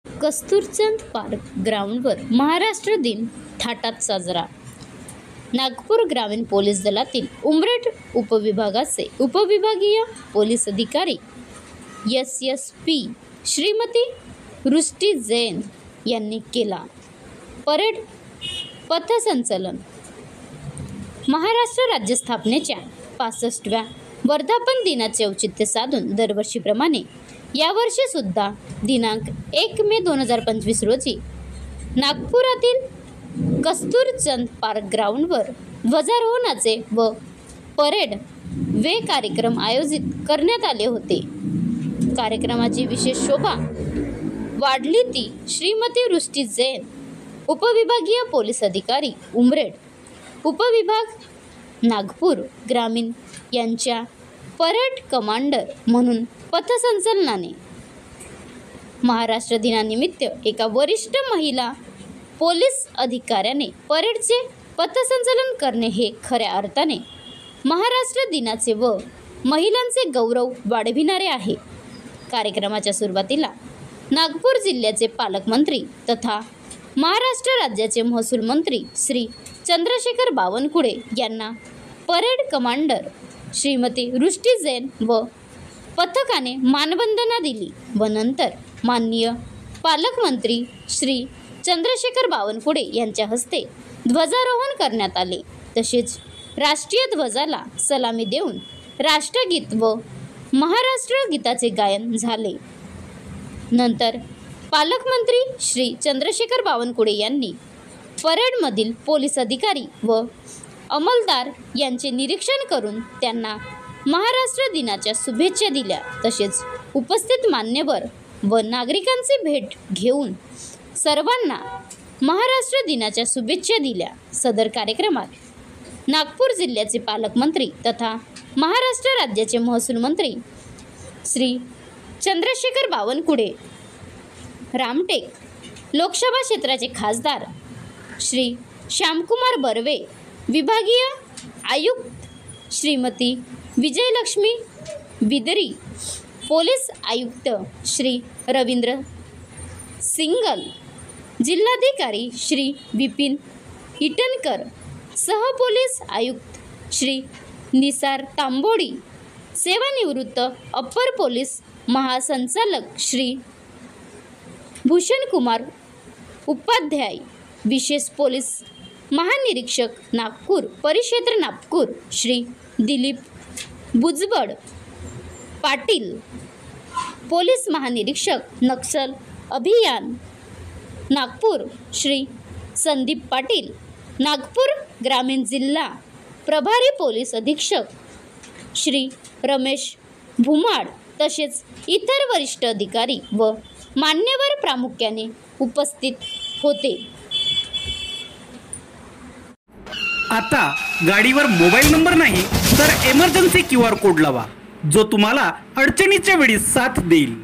Kasturchand park ग्राउंडवर महाराष्ट्र दिन थाटात साजरा। नागपूर ग्रामीण पोलीस दलातील उमरेड उपविभागाचे उपविभागीय पोलीस अधिकारी एस.एस.पी. श्रीमती रुष्टी जैन यांनी केला परेड पथसंचलन। महाराष्ट्र राज्य स्थापनेच्या 65व्या वर्धापन दिनाचे औचित्य साधून दरवर्षीप्रमाणे यावर्षी सुद्धा दिनांक 1 मे 2025 रोजी नागपुरातील कस्तुरचंद पार्क ग्राउंडवर ध्वजारोहणाचे व परेड वे कार्यक्रम आयोजित करण्यात आले होते। कार्यक्रमाची विशेष शोभा वाढली ती श्रीमती रुष्टी जैन उपविभागीय पोलीस अधिकारी उमरेड उपविभाग नागपूर ग्रामीण यांच्या परेड कमांडर म्हणून पथसंचलनाने महाराष्ट्र दिनानिमित्त एका वरिष्ठ महिला पोलीस अधिकाऱ्याने परेडचे पथसंचलन करणे हे खऱ्या अर्थाने महाराष्ट्र दिनाचे व महिलांचे गौरव वाढविणारे आहे। कार्यक्रमाच्या सुरुवातीला नागपूर जिल्ह्याचे पालकमंत्री तथा महाराष्ट्र राज्याचे महसूल मंत्री श्री चंद्रशेखर बावनकुळे यांना परेड कमांडर श्रीमती रुष्टी जैन व पथकाने मानवंदना दिली व नंतर माननीय पालकमंत्री श्री चंद्रशेखर बावनकुळे यांच्या हस्ते ध्वजारोहण करण्यात आले। तसेच राष्ट्रीय ध्वजाला सलामी देऊन राष्ट्रगीत व महाराष्ट्र गीताचे गायन झाले। नंतर पालकमंत्री श्री चंद्रशेखर बावनकुळे यांनी परेडमधील पोलीस अधिकारी व अंमलदार यांचे निरीक्षण करून त्यांना महाराष्ट्र दिनाच्या शुभेच्छा दिल्या। तसेच उपस्थित मान्यवर व नागरिकांची भेट घेऊन सर्वांना महाराष्ट्र दिनाच्या शुभेच्छा दिल्या। सदर कार्यक्रमात नागपूर जिल्ह्याचे पालकमंत्री तथा महाराष्ट्र राज्याचे महसूल मंत्री श्री चंद्रशेखर बावनकुळे, रामटेक लोकसभा क्षेत्राचे खासदार श्री श्यामकुमार बर्वे, विभागीय आयुक्त श्रीमती विजयलक्ष्मी बिदरी, पोलीस आयुक्त श्री रवींद्र सिंगल, जिल्हाधिकारी श्री विपिन इटनकर, सहपोलीस आयुक्त श्री निसार तांबोडी, सेवानिवृत्त अप्पर पोलीस महासंचालक श्री भूषण कुमार उपाध्याय, विशेष पोलीस महानिरीक्षक नागपूर परिक्षेत्र नागपूर श्री दिलीप भुजबळ पाटील, पोलीस महानिरीक्षक नक्षल अभियान नागपूर श्री संदीप पाटील, नागपूर ग्रामीण जिल्हा प्रभारी पोलीस अधीक्षक श्री रमेश भुमाड तसेच इतर वरिष्ठ अधिकारी व मान्यवर प्रामुख्याने उपस्थित होते। आता गाडीवर मोबाईल नंबर नाही तर इमर्जन्सी QR कोड लावा, जो तुम्हाला अडचणीच्या वेळी साथ देईल।